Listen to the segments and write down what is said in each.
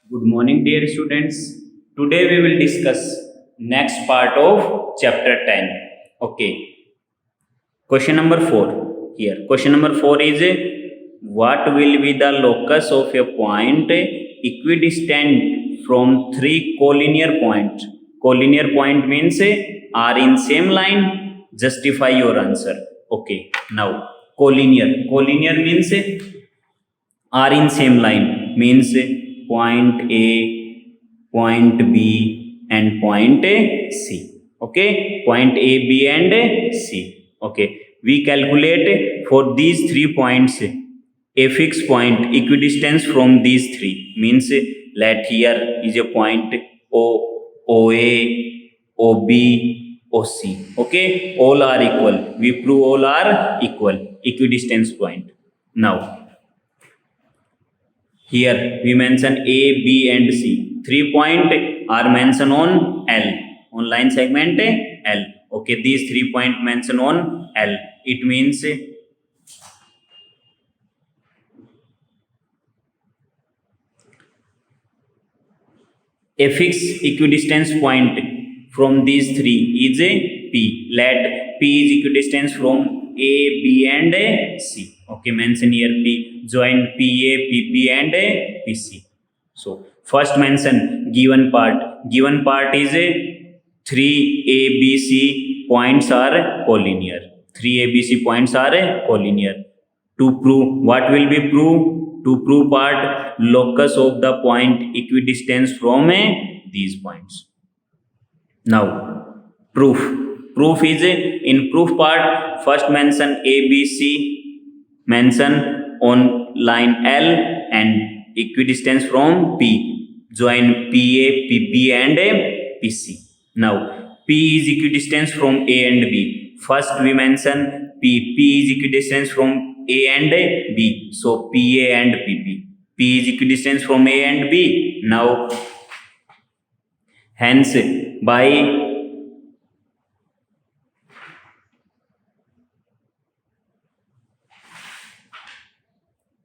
Good morning, dear students. Today we will discuss next part of chapter 10. Okay. Question number 4 here. Question number 4 is what will be the locus of a point equidistant from three collinear points? Collinear point means are in same line. Justify your answer. Okay. Now collinear. Collinear means are in same line means point A, point B, and point C. Okay, point A, B, and C. Okay, we calculate for these 3 points a fixed point equidistance from these three means let here is a point O, OA, OB, OC. Okay, all are equal. We prove all are equal equidistance point. Now here we mention A, B, and C. 3 points are mentioned on L, on line segment L. Okay, these 3 points mentioned on L. It means a fixed equidistance point from these three is a P. Let P is equidistance from A, B, and C. Okay, mention here P. Join PA, PP, and PC. So first mention given part. Given part is a 3 ABC points are collinear. 3 ABC points are collinear. To prove what will be proved? To prove part locus of the point equidistance from these points. Now proof. Proof is in proof part first mention ABC mention on line L and equidistance from P. Join PA, PP, and PC. Now P is equidistance from A and B. First we mention P. P is equidistance from A and B. So PA and PP. P is equidistance from A and B. Now hence by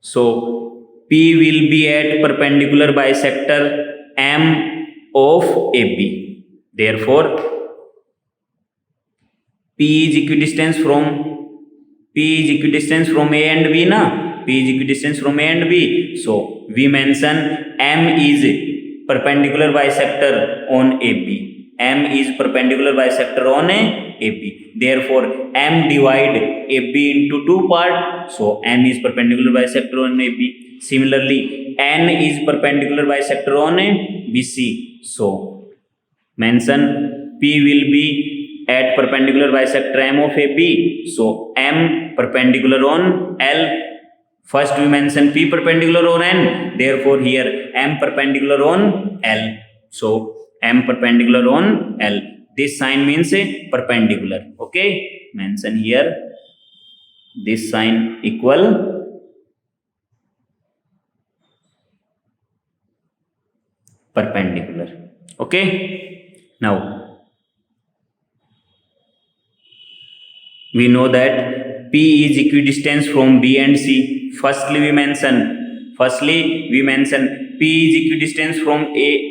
so P will be at perpendicular bisector M of AB. Therefore P is equidistance from A and B na. P is equidistance from A and B. So we mention M is perpendicular bisector on AB. M is perpendicular bisector on AB. Therefore M divide AB into 2 parts. So M is perpendicular bisector on AB. Similarly N is perpendicular bisector on BC. So mention P will be at perpendicular bisector M of AB. So M perpendicular on L. First we mention P perpendicular on N. Therefore here M perpendicular on L. So M perpendicular on L. This sign means a perpendicular. Okay. Mention here this sign equal perpendicular. Okay. Now we know that P is equidistance from B and C. Firstly we mention P is equidistance from A.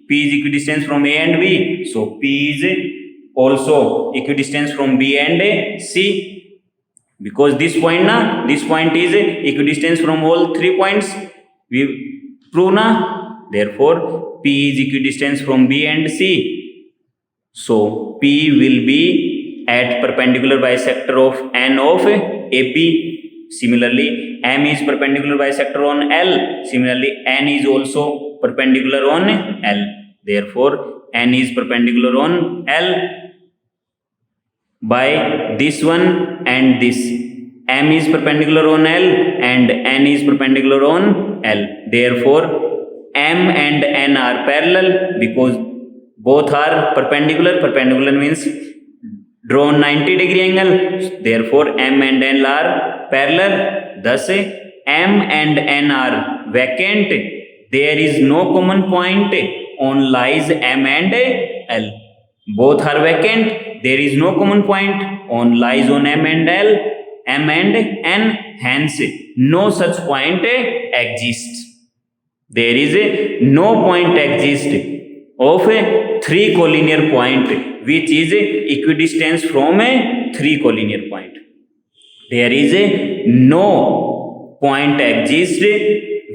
P is equidistance from A and B. So P is also equidistance from B and C. Because this point is equidistance from all 3 points. We prove na. Therefore P is equidistance from B and C. So P will be at perpendicular bisector of N of AB. Similarly, M is perpendicular bisector on L. Similarly, N is also perpendicular on L. Therefore, N is perpendicular on L by this one and this. M is perpendicular on L and N is perpendicular on L. Therefore, M and N are parallel because both are perpendicular. Perpendicular means drawn 90-degree angle. Therefore, M and N are parallel. Thus, M and N are vacant. There is no common point on lines M and L. Both are vacant. There is no common point on lies on M and L, M and N. Hence, no such point exists. there is no point exists of a 3 collinear point which is equidistant from a 3 collinear point. There is no point exists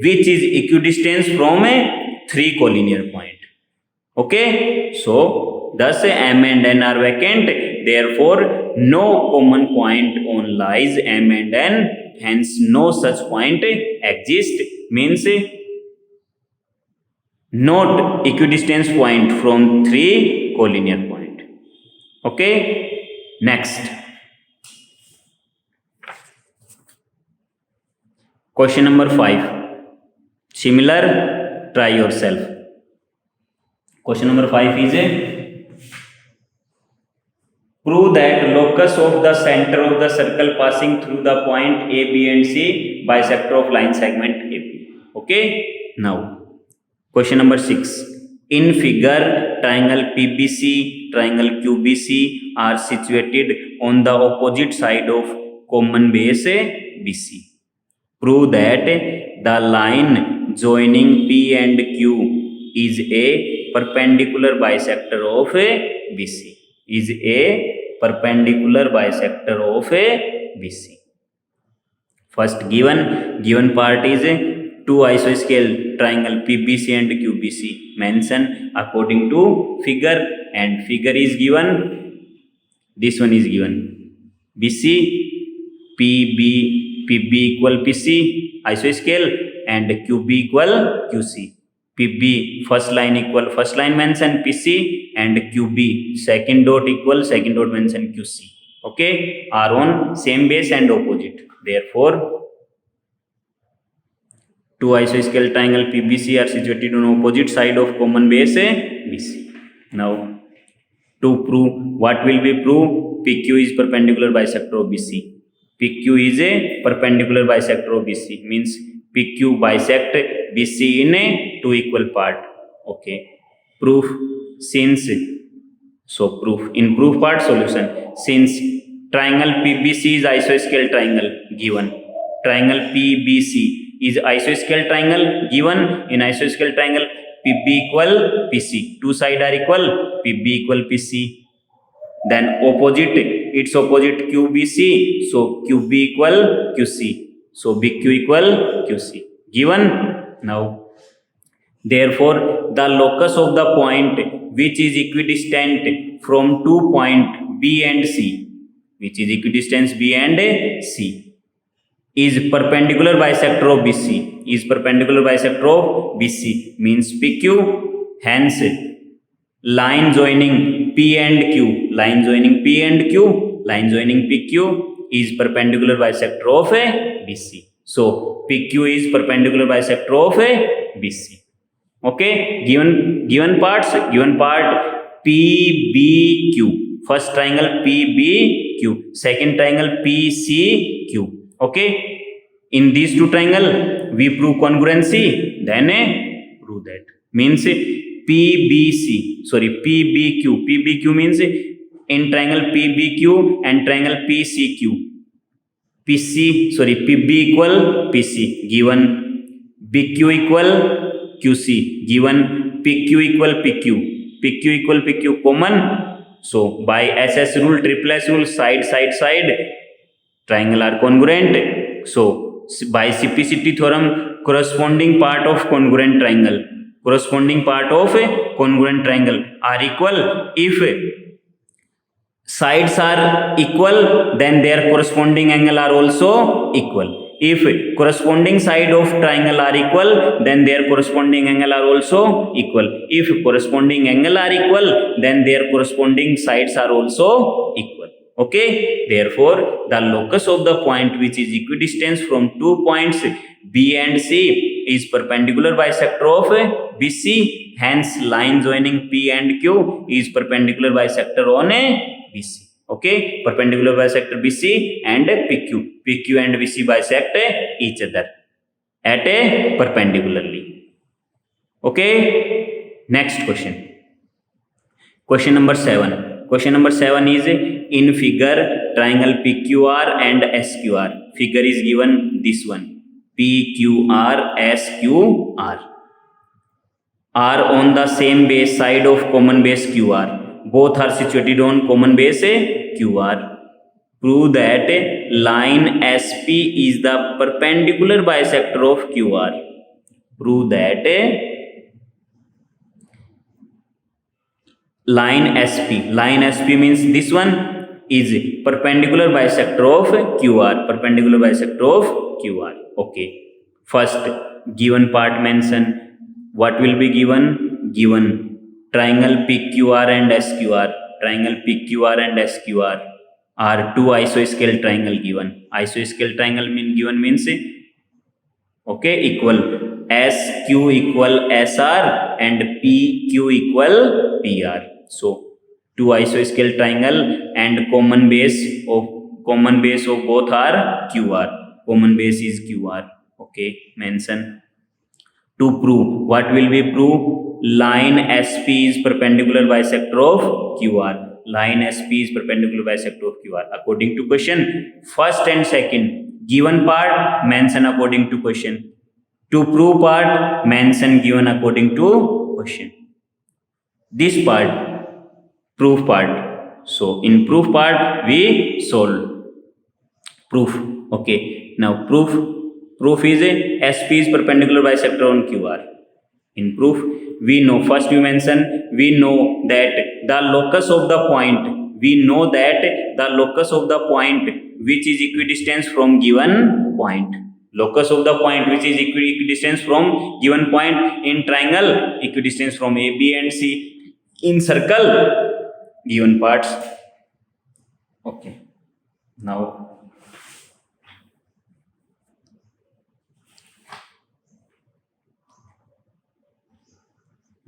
which is equidistant from a 3 collinear point. Okay, so thus M and N are vacant, therefore no common point on lies M and N, hence no such point exists, means not equidistant point from 3 collinear point. Okay, next question number 5. Similar, try yourself. Question number 5 is prove that locus of the center of the circle passing through the point A, B and C bisector of line segment AB. Okay, now question number 6. In figure, triangle PBC, triangle QBC are situated on the opposite side of common base BC. Prove that the line joining P and Q is a perpendicular bisector of BC. Is a perpendicular bisector of BC. First given part is two isoscale triangle PBC and QBC. Mention according to figure, and figure is given. This one is given. BC, PB equal PC isoscale and QB equal QC. PB first line equal first line mention PC and QB second dot equal second dot mention QC. Okay, are on same base and opposite. Therefore, two isoscale triangle PBC are situated on opposite side of common base BC. Now, to prove, what will be proved? PQ is perpendicular bisector of BC. PQ is a perpendicular bisector of BC, means PQ bisect BC in a two equal part. Okay, proof, since, so proof, in proof part solution, since triangle PBC is isoscale triangle given, triangle PBC is isoscale triangle given, in isoscale triangle PB equal PC, two side are equal, PB equal PC, then opposite, its opposite QBC, so QB equal QC, so BQ equal QC given. Now, therefore, the locus of the point which is equidistant from two point B and C, which is equidistant B and C, is perpendicular bisector of BC, is perpendicular bisector of BC, means PQ, hence line joining P and Q, line joining P and Q, line joining PQ is perpendicular bisector of BC. So PQ is perpendicular bisector of BC. Okay, given part PBQ, first triangle PBQ, second triangle PCQ. Okay, in these two triangle we prove congruency, then prove that, means PBQ means in triangle PBQ and triangle PCQ, PB equal PC given, BQ equal QC given, PQ equal PQ common. So by SS rule, triple S rule, side triangle are congruent. So by CPCT theorem, corresponding part of congruent triangle are equal. If sides are equal, then their corresponding angle are also equal. If corresponding side of triangle are equal, then their corresponding angle are also equal. If corresponding angle are equal, then their corresponding sides are also equal. Okay, therefore the locus of the point which is equidistant from two points B and C is perpendicular bisector of BC, hence line joining P and Q is perpendicular bisector on BC. Okay, perpendicular bisector BC and PQ and BC bisect each other at a perpendicularly. Okay, next question number 7. Question number 7 is in figure triangle PQR and SQR. Figure is given this one, PQR SQR. are on the same base side of common base QR. Both are situated on common base QR. Prove that line SP is the perpendicular bisector of QR. Prove that line SP means this one is perpendicular bisector of QR. Perpendicular bisector of QR. Okay. First, given part mention. What will be given? Given triangle PQR and SQR. Triangle PQR and SQR are two isoscale triangle given. Isoscale triangle means okay, equal SQ equal SR and PQ equal PR. So two isoscale triangle and common base of both are QR. Common base is QR. Okay, mention. To prove, what will we prove? Line SP is perpendicular bisector of QR. Line SP is perpendicular bisector of QR. According to question, first and second, given part mention according to question. To prove part mention given according to question. This part, proof part. So in proof part we solve proof. Okay, now proof is SP is perpendicular bisector on QR. In proof, we know, first we mention, we know that the locus of the point, which is equidistant from given point. Locus of the point which is equidistant from given point in triangle, equidistant from A, B and C. In circle, given parts. Okay, now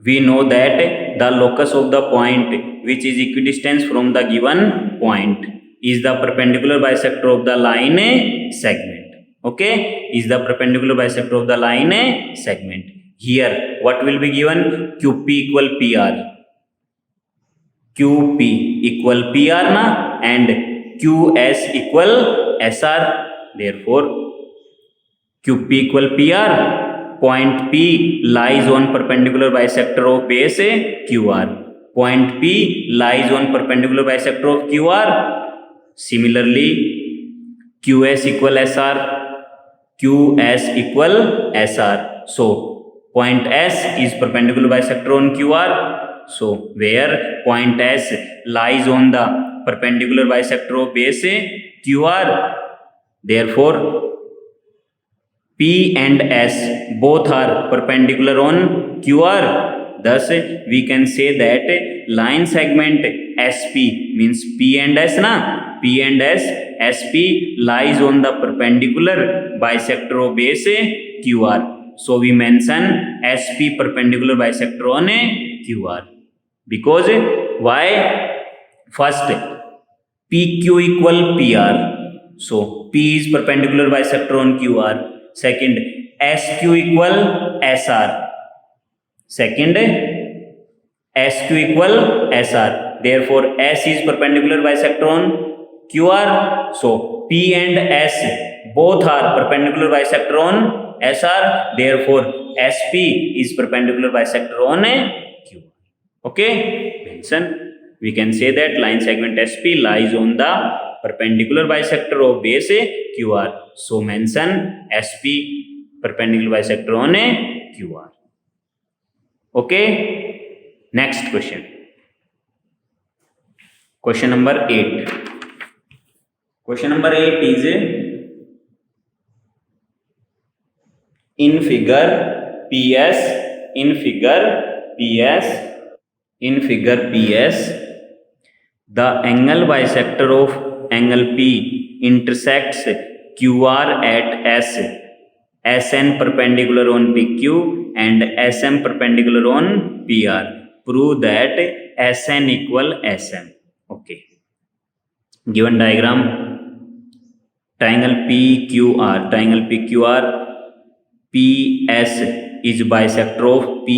we know that the locus of the point which is equidistant from the given point is the perpendicular bisector of the line segment. Okay, is the perpendicular bisector of the line segment. Here, what will be given? QP equal PR. QP equal PR na, and QS equal SR. Therefore, QP equal PR. Point P lies on perpendicular bisector of base QR. Point P lies on perpendicular bisector of QR. Similarly, QS equal SR. QS equal SR. So, point S is perpendicular bisector on QR. So, where point S lies on the perpendicular bisector of base QR. Therefore, P and S both are perpendicular on QR. Thus, we can say that line segment SP means P and S na. P and S, SP lies on the perpendicular bisector of base QR. So, we mention SP perpendicular bisector on QR. Because why? First, PQ equal PR. So, P is perpendicular bisector on QR. Second, SQ equal SR. Second, SQ equal SR. Therefore, S is perpendicular bisector on QR. So, P and S both are perpendicular bisector on SR. Therefore, SP is perpendicular bisector on QR. Okay, mention. We can say that line segment SP lies on the perpendicular bisector of base QR. So, mention SP perpendicular bisector on QR. Okay, next question. Question number 8. Question number 8 is in figure PS, the angle bisector of angle P intersects QR at S, SN perpendicular on PQ and SM perpendicular on PR. Prove that SN equal SM. Okay. Given diagram, triangle PQR, PS is bisector of P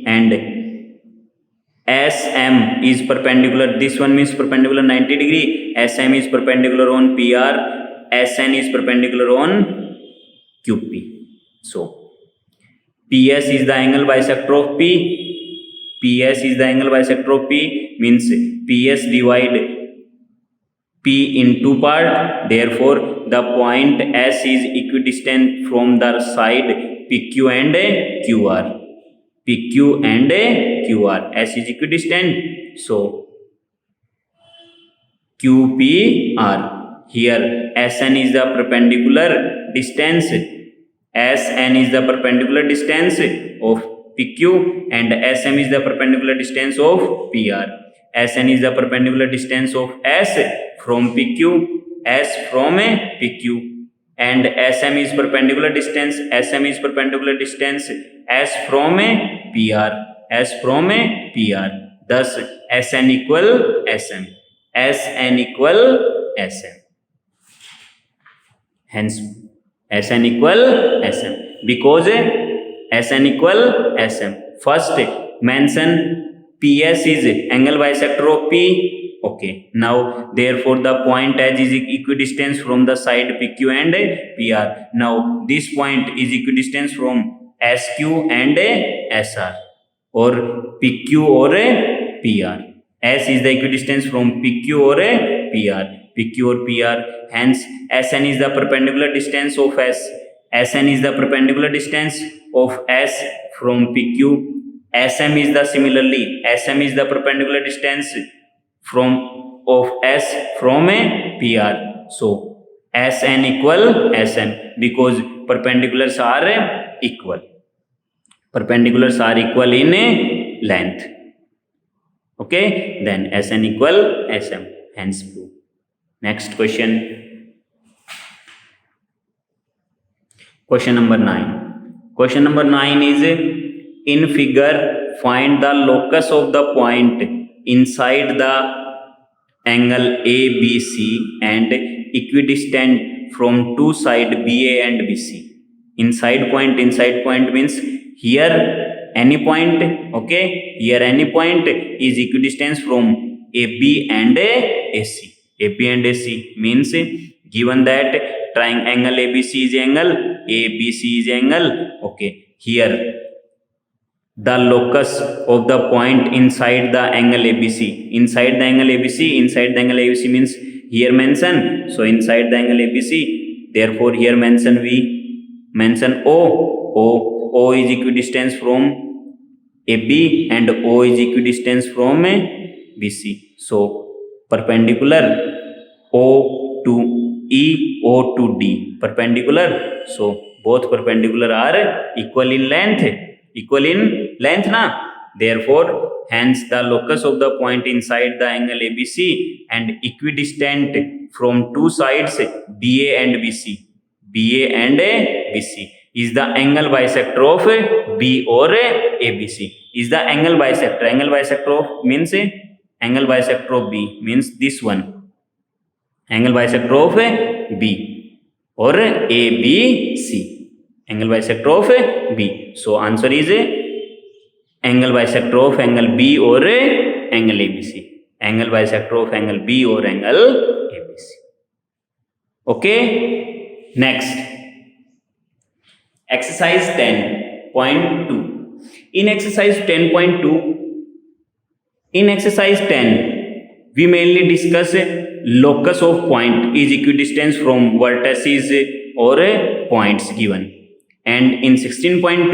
and SM is perpendicular. This one means perpendicular 90 degree. SM is perpendicular on PR. SN is perpendicular on QP. So, PS is the angle bisector of P. PS is the angle bisector of P, means PS divide P in two part. Therefore, the point S is equidistant from the side PQ and QR. PQ and QR. S is equidistant. So, QPR. Here, SN is the perpendicular distance. SN is the perpendicular distance of PQ and SM is the perpendicular distance of PR. SN is the perpendicular distance of S from PQ, S from PQ, and SM is perpendicular distance. SM is perpendicular distance S from PR. S from PR. Thus, SN equal SM. SN equal SM. Hence, SN equal SM. Because SN equal SM. First, mention PS is angle bisector of P. Okay. Now, therefore, the point H is equidistant from the side PQ and PR. Now, this point is equidistant from SQ and SR, or PQ or PR. S is the equidistance from PQ or PR. PQ or PR. Hence, SN is the perpendicular distance of S. SN is the perpendicular distance of S from PQ. SM is the perpendicular distance of S from PR. So, SN equal SM because perpendiculars are equal. Perpendiculars are equal in length. Okay, then SN equal SM. Hence, proof. Next question. Question number 9. Question number 9 is, in figure, find the locus of the point inside the angle ABC and equidistant from two sides BA and BC. Inside point means here any point, okay? Here any point is equidistant from AB and AC. AB and AC means, given that triangle ABC is angle, ABC is angle, okay? Here the locus of the point inside the angle ABC. Inside the angle ABC means here mention. So, inside the angle ABC, therefore, here mention O. O is equidistant from AB and O is equidistant from BC. So, perpendicular O to E, O to D. Perpendicular. So, both perpendicular are equal in length. Therefore, hence the locus of the point inside the angle ABC and equidistant from two sides BA and BC is the angle bisector of B or ABC. Is the angle bisector. Angle bisector of means angle bisector of B means this one. Angle bisector of B or ABC. Angle bisector of B. So, answer is angle bisector of angle B or angle ABC. Angle bisector of angle B or angle ABC. Okay. Next. Exercise 10.2. In exercise 10, we mainly discuss locus of point is equidistant from vertices or points given. And in 16.2,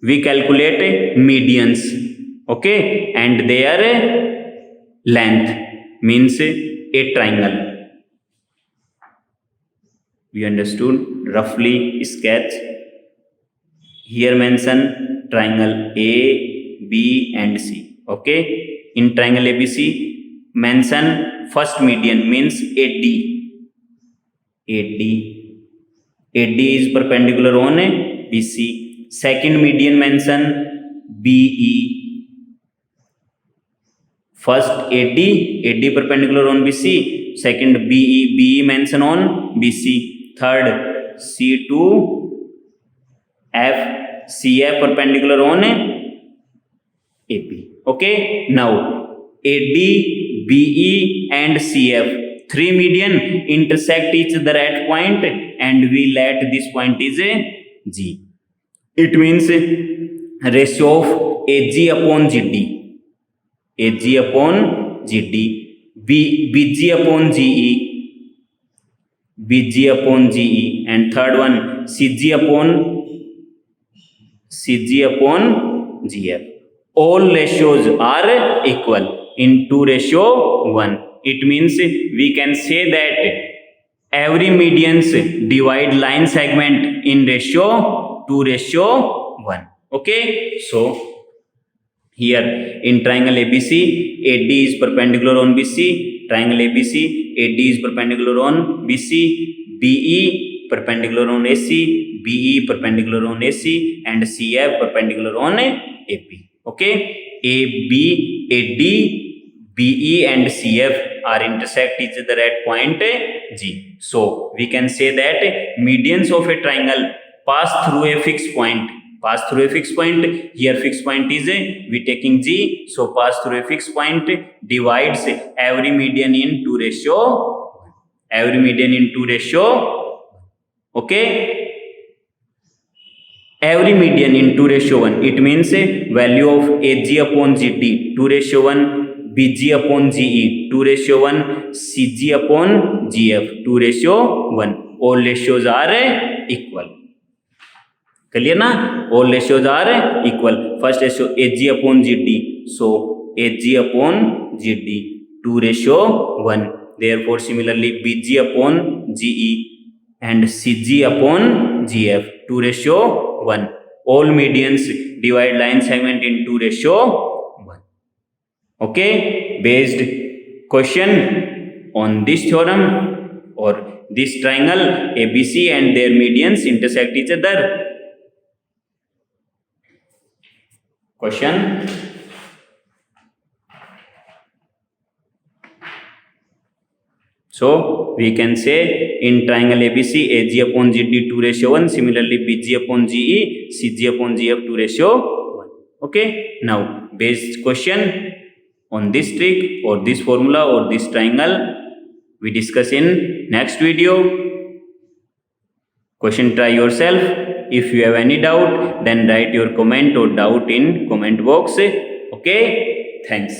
we calculate medians, okay, and their length means a triangle. We understood roughly sketch. Here mention triangle A, B and C, okay. In triangle ABC, mention first median means AD is perpendicular on BC. Second median mention BE. First AD perpendicular on BC. Second BE mention on BC. Third C to F, CF perpendicular on AP. Okay. Now AD, BE and CF, three median intersect each other at point and we let this point is a G. It means ratio of Ag upon Gd. Ag upon Gd. Bg upon Ge. Bg upon Ge. And third one Cg upon Gf. All ratios are equal in 2:1. It means we can say that every medians divide line segment in ratio 2:1. Okay, so here in triangle ABC, AD is perpendicular on BC. Triangle ABC, AD is perpendicular on BC. BE perpendicular on AC. BE perpendicular on AC, and CF perpendicular on AP. Okay, AB, AD, BE and CF are intersect each other at point G. So we can say that medians of a triangle pass through a fixed point. Pass through a fixed point. Here fixed point is we taking G. So pass through a fixed point divides every median in 2:1. Every median in 2:1. Okay. Every median in 2:1. It means value of Ag upon Gd 2:1. Bg upon Ge 2:1. Cg upon Gf 2:1. All ratios are equal. Clear na? All ratios are equal. First ratio Ag upon Gd. So Ag upon Gd 2:1. Therefore similarly Bg upon Ge and Cg upon Gf 2:1. All medians divide line segment in 2:1. Okay, based question on this theorem or this triangle ABC and their medians intersect each other. Question. So we can say in triangle ABC, Ag upon Gd 2:1. Similarly, Bg upon Ge, Cg upon Gf 2:1. Okay. Now, based question on this trick or this formula or this triangle, we discuss in next video. Question try yourself. If you have any doubt, then write your comment or doubt in comment box. Okay. Thanks.